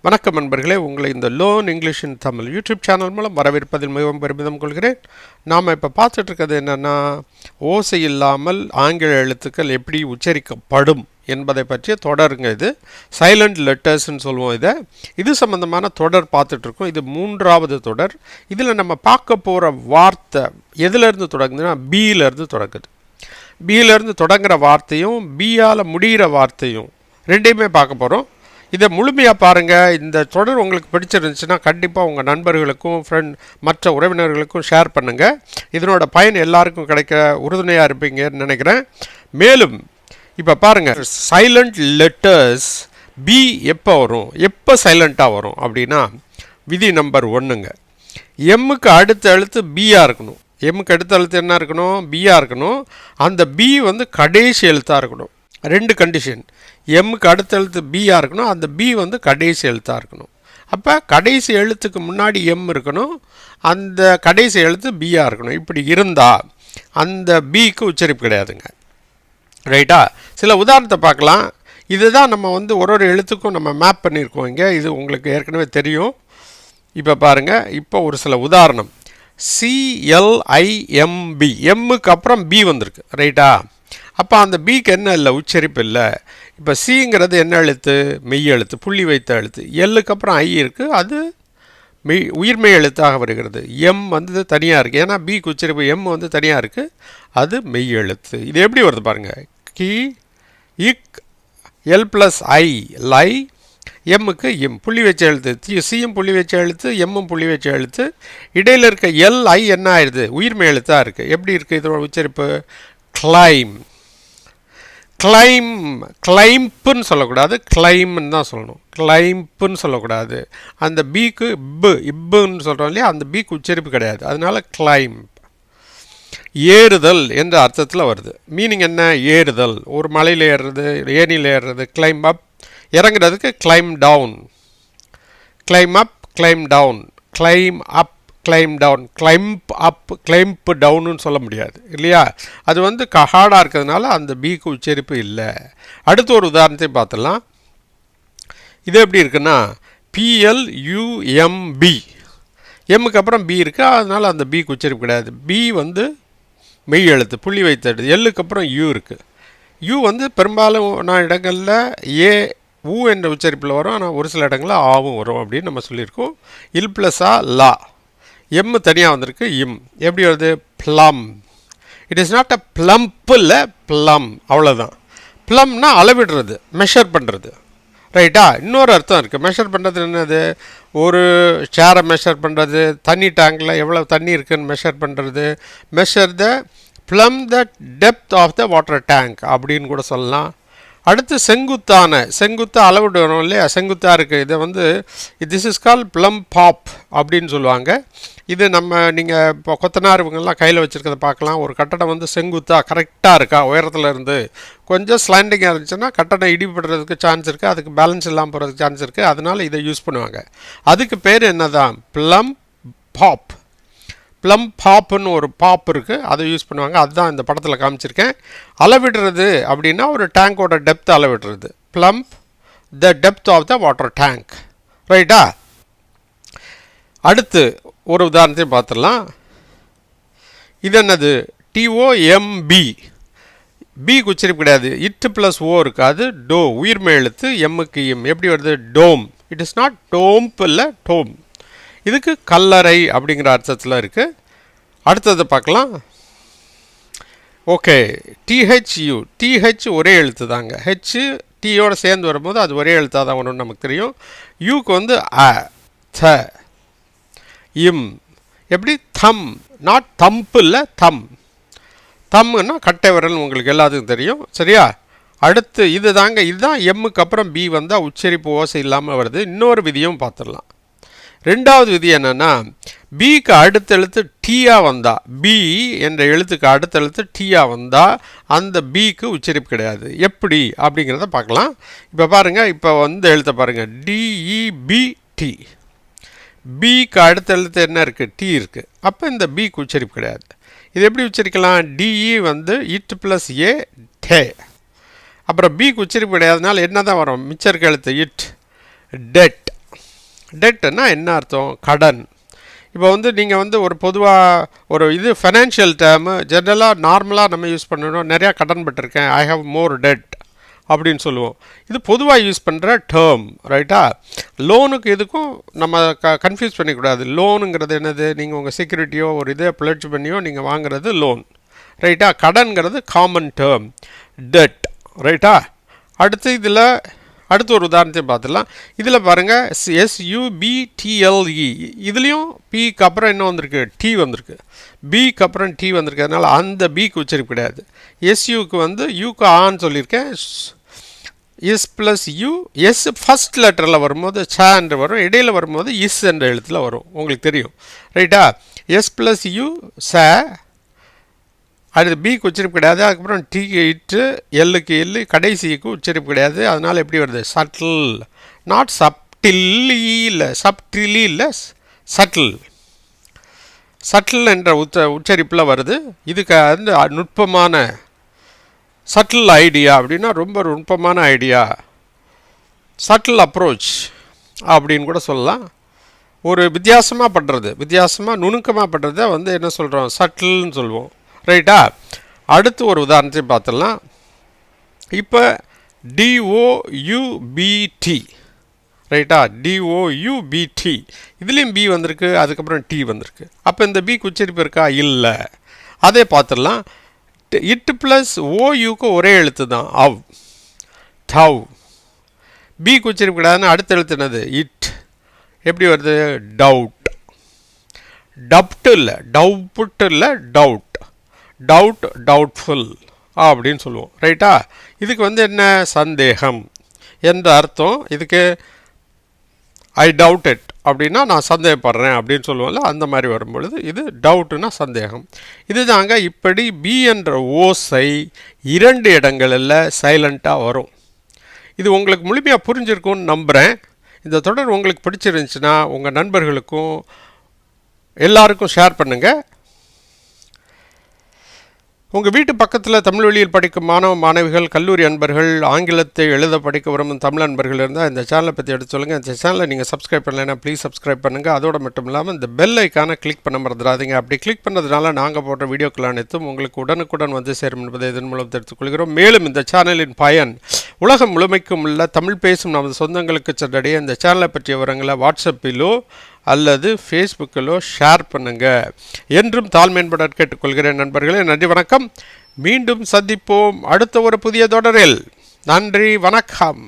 வணக்கம் நண்பர்களே, உங்களை இந்த லேர்ன் இங்கிலீஷ் இன் தமிழ் யூடியூப் சேனல் மூலம் வரவேற்பதில் மிகவும் பெருமிதம் கொள்கிறேன். நாம் இப்போ பார்த்துட்டு இருக்கிறது என்னென்னா, ஓசை இல்லாமல் ஆங்கில எழுத்துக்கள் எப்படி உச்சரிக்கப்படும் என்பதை பற்றிய தொடருங்க. இது சைலண்ட் லெட்டர்ஸ்ன்னு சொல்லுவோம். இது சம்பந்தமான தொடர் பார்த்துட்ருக்கோம். இது 3வது தொடர். இதில் நம்ம பார்க்க போகிற வார்த்தை எதுலேருந்து தொடங்குதுன்னா பியிலேருந்து தொடங்குது. பியிலேருந்து தொடங்குகிற வார்த்தையும் பியால் முடிகிற வார்த்தையும் ரெண்டையுமே பார்க்க போகிறோம். இதை முழுமையாக பாருங்கள். இந்த தொடர் உங்களுக்கு பிடிச்சிருந்துச்சுன்னா கண்டிப்பாக உங்கள் நண்பர்களுக்கும் மற்ற உறவினர்களுக்கும் ஷேர் பண்ணுங்கள். இதனோட பயன் எல்லாருக்கும் கிடைக்க உறுதுணையாக இருப்பீங்கன்னு நினைக்கிறேன். மேலும் இப்போ பாருங்கள், சைலண்ட் லெட்டர்ஸ் பி எப்போ வரும், எப்போ சைலண்ட்டாக வரும் அப்படின்னா விதி நம்பர் 1ங்க. எம்முக்கு அடுத்த எழுத்து பியாக இருக்கணும். எம்முக்கு அடுத்த எழுத்து என்ன இருக்கணும்? பியாக இருக்கணும். அந்த பி வந்து கடைசி எழுத்தாக இருக்கணும். 2 கண்டிஷன். எம்முக்கு அடுத்த எழுத்து பியாக இருக்கணும், அந்த பி வந்து கடைசி எழுத்தாக இருக்கணும். அப்போ கடைசி எழுத்துக்கு முன்னாடி எம் இருக்கணும், அந்த கடைசி எழுத்து பியாக இருக்கணும். இப்படி இருந்தால் அந்த பிக்கு உச்சரிப்பு கிடையாதுங்க. ரைட்டா? சில உதாரணத்தை பார்க்கலாம். இதுதான் நம்ம வந்து ஒரு எழுத்துக்கும் நம்ம மேப் பண்ணியிருக்கோம் இங்கே. இது உங்களுக்கு ஏற்கனவே தெரியும். இப்போ பாருங்கள், இப்போ ஒரு சில உதாரணம். CLIMB, எம்முக்கு அப்புறம் பி வந்திருக்கு. ரைட்டா? அப்போ அந்த பிக்கு என்ன இல்லை, உச்சரிப்பு இல்லை. இப்போ சிங்கிறது என்ன எழுத்து? மெய் எழுத்து, புள்ளி வைத்த எழுத்து. எல்லுக்கு அப்புறம் ஐ இருக்குது, அது உயிர்மெய் எழுத்தாக வருகிறது. எம் வந்து தனியாக இருக்குது, ஏன்னா பிக்கு உச்சரிப்பு எம் வந்து தனியாக இருக்குது, அது மெய் எழுத்து. இது எப்படி வருது பாருங்கள். கி இக் எல் ப்ளஸ் ஐ லை, எம்முக்கு எம் புள்ளி வச்ச எழுத்து, சியும் புள்ளி வச்ச எழுத்து, எம்மும் புள்ளி வச்ச எழுத்து. இடையில் இருக்க எல் ஐ என்ன ஆயிடுது? உயிர்மெய் எழுத்தாக இருக்குது. எப்படி இருக்குது இதோட உச்சரிப்பு? கிளைம். கிளைம், கிளைம்புன்னு சொல்லக்கூடாது, கிளைம்னு தான் சொல்லணும். கிளைம்புன்னு சொல்லக்கூடாது. அந்த பிக்கு இப்புன்னு சொல்கிறோம் இல்லையா, அந்த பிக்கு உச்சரிப்பு கிடையாது. அதனால கிளைம். ஏறுதல் என்ற அர்த்தத்தில் வருது. மீனிங் என்ன? ஏறுதல். ஒரு மலையில் ஏறுறது, ஏனியில் ஏறுறது. Climb up. இறங்குறதுக்கு climb down. Climb up, climb down. Climb up, climb down. Climb up, climb டவுன்னு சொல்ல முடியாது இல்லையா? அது வந்து ஹார்டாக இருக்கிறதுனால அந்த பிக்கு உச்சரிப்பு இல்லை. அடுத்த ஒரு உதாரணத்தை பார்த்துடலாம். இது எப்படி இருக்குன்னா PLUMB, எம்முக்கு அப்புறம் பி இருக்குது, அதனால் அந்த பிக்கு உச்சரிப்பு கிடையாது. பி வந்து மெய் எழுத்து, புள்ளி வைத்த எழுத்து. எல்லுக்கு அப்புறம் யூ இருக்குது. யூ வந்து பெரும்பாலும் இடங்களில் ஊ என்ற உச்சரிப்பில் வரும், ஆனால் ஒரு சில இடங்களில் ஆவும் வரும் அப்படின்னு நம்ம சொல்லியிருக்கோம். இல் ப்ளஸ்ஸா லா. எம்மு தனியாக வந்திருக்கு, இம். எப்படி வருது? Plum. It is not a plumb, இல்லை ப்ளம், அவ்வளோதான். ப்ளம்னா அளவிடுறது, மெஷர் பண்ணுறது. ரைட்டா? இன்னொரு அர்த்தம் இருக்குது. மெஷர் பண்ணுறது என்னது? ஒரு சேரை மெஷர் பண்ணுறது, தண்ணி டேங்கில் எவ்வளோ தண்ணி இருக்குதுன்னு மெஷர் பண்ணுறது. Measure the plumb the depth of the water tank அப்படின்னு கூட சொல்லலாம். அடுத்து செங்குத்தாக அளவிடணும் இல்லையா? செங்குத்தாக இருக்குது. இதை வந்து this is call plumb bob அப்படின்னு சொல்லுவாங்க. இது நீங்கள் இப்போ கொத்தனார் இவங்கெல்லாம் கையில் வச்சுருக்கிறத பார்க்கலாம். ஒரு கட்டடம் வந்து செங்குத்தாக கரெக்டாக இருக்கா, உயரத்தில் இருந்து கொஞ்சம் ஸ்லாண்டிங்காக இருந்துச்சுன்னா கட்டடம் இடிபடுறதுக்கு சான்ஸ் இருக்குது, அதுக்கு பேலன்ஸ் இல்லாமல் போகிறதுக்கு சான்ஸ் இருக்குது. அதனால் இதை யூஸ் பண்ணுவாங்க. அதுக்கு பேர் என்ன தான்? Plum pop. ப்ளம் பாப்புன்னு ஒரு பாப் இருக்குது, அதை யூஸ் பண்ணுவாங்க. அதுதான் இந்த படத்தில் காமிச்சிருக்கேன். அளவிடுறது அப்படின்னா ஒரு டேங்கோட டெப்த் அளவிடுறது. Plumb the depth of the water tank. ரைட்டா? அடுத்து ஒரு உதாரணத்தையும் பார்த்துடலாம். இது என்னது? TOMB. பிக்கு உச்சரிப்பு கிடையாது, இட்டு ப்ளஸ் ஓ இருக்காது. டோ, உயிர்மெய் எழுத்து, எம்முக்கு எம். எப்படி வருது? டோம். இட் இஸ் நாட் டோம்ப், இல்லை டோம். இதுக்கு கல்லறை அப்படிங்கிற அர்த்தத்தில் இருக்குது. அடுத்ததை பார்க்கலாம். Okay, THU. TH ஒரே எழுத்து தாங்க. ஹெச் டீயோடு சேர்ந்து வரும்போது அது ஒரே எழுத்தாக தான் வரும்னு நமக்கு தெரியும். யூக்கு வந்து அ, த, இம். எப்படி? தம். நாட் தம்ப், இல்லை தம். தம்முன்னா கட்டை விரல், உங்களுக்கு எல்லாத்துக்கும் தெரியும். சரியா? அடுத்து இது தாங்க. இதுதான் எம்முக்கு அப்புறம் பி வந்தால் உச்சரிப்பு ஓசை இல்லாமல் வருது. இன்னொரு விதியும் பார்த்துடலாம். 2வது விதி என்னென்னா, பிக்கு அடுத்த எழுத்து டீயாக வந்தால், பி என்ற எழுத்துக்கு அடுத்த எழுத்து டீயாக வந்தால் அந்த பிக்கு உச்சரிப்பு கிடையாது. எப்படி அப்படிங்கிறத பார்க்கலாம். இப்போ பாருங்கள், இப்போ வந்து எழுத்த பாருங்கள். DEBT. பிக்கு அடுத்த எழுத்து என்ன இருக்குது? டி இருக்குது. அப்போ இந்த பிக்கு உச்சரிப்பு கிடையாது. இது எப்படி உச்சரிக்கலாம்? DE வந்து இட் ப்ளஸ் ஏ, டே. அப்புறம் பிக்கு உச்சரிப்பு கிடையாதுனால என்ன தான் வரும்? மிச்சம் இருக்க எழுத்து இட், டெட். டெட்னா என்ன அர்த்தம்? கடன். இப்போ வந்து நீங்கள் வந்து ஒரு பொதுவாக ஒரு இது ஃபைனான்ஷியல் டேர்மு ஜென்ரலாக நார்மலாக நம்ம யூஸ் பண்ணணும். நிறையா கடன் பட்டிருக்கேன், ஐ ஹாவ் மோர் டெட் அப்படின்னு சொல்லுவோம். இது பொதுவாக யூஸ் பண்ணுற டேர்ம், ரைட்டா? லோனுக்கு இதுக்கும் நம்ம கன்ஃபியூஸ் பண்ணிக்கூடாது. லோனுங்கிறது என்னது? நீங்கள் உங்கள் செக்யூரிட்டியோ ஒரு இதை பிளட்ஜ் பண்ணியோ நீங்கள் வாங்குறது லோன், ரைட்டா? கடன்கிறது காமன் டேர்ம், டெட், ரைட்டா? அடுத்து ஒரு உதாரணத்தை பார்த்துடலாம். இதில் பாருங்கள், SUBTLE, இதுலேயும் பிக்கு அப்புறம் என்ன வந்திருக்கு? டி வந்திருக்கு. பிக்கு அப்புறம் டி வந்திருக்கு. அதனால் அந்த பிக்கு உச்சரிப்பு கிடையாது. எஸ்யூக்கு வந்து யூக்கு ஆன்னு சொல்லியிருக்கேன். S plus U, S first லெட்டரில் வரும்போது ச என்று வரும், இடையில் வரும்போது இஸ் என்ற எழுத்தில் வரும், உங்களுக்கு தெரியும், ரைட்டா? எஸ் ப்ளஸ் யூ ச, அடுத்து பிக்கு உச்சரிப்பு கிடையாது. அதுக்கப்புறம் டிக்கு இட்டு, எல்லுக்கு எல்லு, கடைசிக்கு உச்சரிப்பு கிடையாது. அதனால் எப்படி வருது? சட்டில், நாட் சப்டில்லி இல்லை, சப்டிலி இல்லை, சட்டில். சட்டில் என்ற உச்சரிப்பில் வருது. இதுக்கு வந்து நுட்பமான சட்டில் ஐடியா அப்படின்னா ரொம்ப நுட்பமான ஐடியா, சட்டில் அப்ரோச் அப்படின்னு கூட சொல்லலாம். ஒரு வித்தியாசமாக பண்ணுறது, வித்தியாசமாக நுணுக்கமாக பண்ணுறத வந்து என்ன சொல்கிறோம்? சட்டில்னு சொல்லுவோம், ரைட்டா? அடுத்து ஒரு உதாரணத்தை பார்த்துடலாம். இப்போ DOUBT, ரைட்டா? DOUBT, இதுலேயும் பி வந்திருக்கு, அதுக்கப்புறம் டி வந்திருக்கு. அப்போ இந்த பிக்கு உச்சரிப்பு இருக்கா? இல்லை. அதே பார்த்துடலாம். இட் ப்ளஸ் ஓயுக்கு ஒரே எழுத்து தான், அவ், தவ். பிக்கு உச்சரிப்பு கிடையாதுன்னு அடுத்த எழுத்து என்னது? இட். எப்படி வருது? டவுட். டப்ட் இல்லை, டவுட் இல்லை, டவுட். டவுட், டவுட்ஃபுல் அப்படின்னு சொல்லுவோம், ரைட்டா? இதுக்கு வந்து என்ன? சந்தேகம் என்ற அர்த்தம். இதுக்கு ஐ டவுட் இட் அப்படின்னா நான் சந்தேகப்படுறேன் அப்படின்னு சொல்லுவோம்ல, அந்த மாதிரி வரும்பொழுது இது டவுட்டுன்னா சந்தேகம். இது தாங்க. இப்படி பி என்ற ஓசை 2 இடங்களில் சைலண்ட்டாக வரும். இது உங்களுக்கு முழுமையாக புரிஞ்சிருக்கும்னு நம்புகிறேன். இந்த தொடர் உங்களுக்கு பிடிச்சிருந்துச்சுன்னா உங்கள் நண்பர்களுக்கும் எல்லாருக்கும் ஷேர் பண்ணுங்கள். உங்கள் வீட்டு பக்கத்தில் தமிழ் வழியில் படிக்கும் மாணவ மாணவிகள், கல்லூரி அன்பர்கள், ஆங்கிலத்தை எழுத படிக்க விரும்பும் தமிழ் அன்பர்கள் இருந்தால் இந்த சேனலை பற்றி எடுத்து சொல்லுங்கள். இந்த சேனலை நீங்கள் சப்ஸ்கிரைப் பண்ணலைன்னா ப்ளீஸ் சப்ஸ்கிரைப் பண்ணுங்கள். அதோடு மட்டும் இல்லாமல் இந்த பெல் ஐக்கானை கிளிக் பண்ண மறந்துடாதீங்க. அப்படி கிளிக் பண்ணதுனால நாங்கள் போடுற வீடியோக்கள் அனைத்தும் உங்களுக்கு உடனுக்குடன் வந்து சேரும் என்பதை இதன் மூலம் தெரிவித்துக்கொள்கிறோம். மேலும் இந்த சேனலின் பயன் உலகம் முழுமைக்கும் உள்ள தமிழ் பேசும் நமது சொந்தங்களுக்கு சென்றடைய இந்த சேனலை பற்றிய விவரங்களை வாட்ஸ்அப்பிலோ அல்லது ஃபேஸ்புக்கிலோ ஷேர் பண்ணுங்கள் என்றும் தாழ்மையுடன் கேட்டுக்கொள்கிறேன். நண்பர்களே, நன்றி, வணக்கம். மீண்டும் சந்திப்போம் அடுத்த ஒரு புதிய தொடரில். நன்றி, வணக்கம்.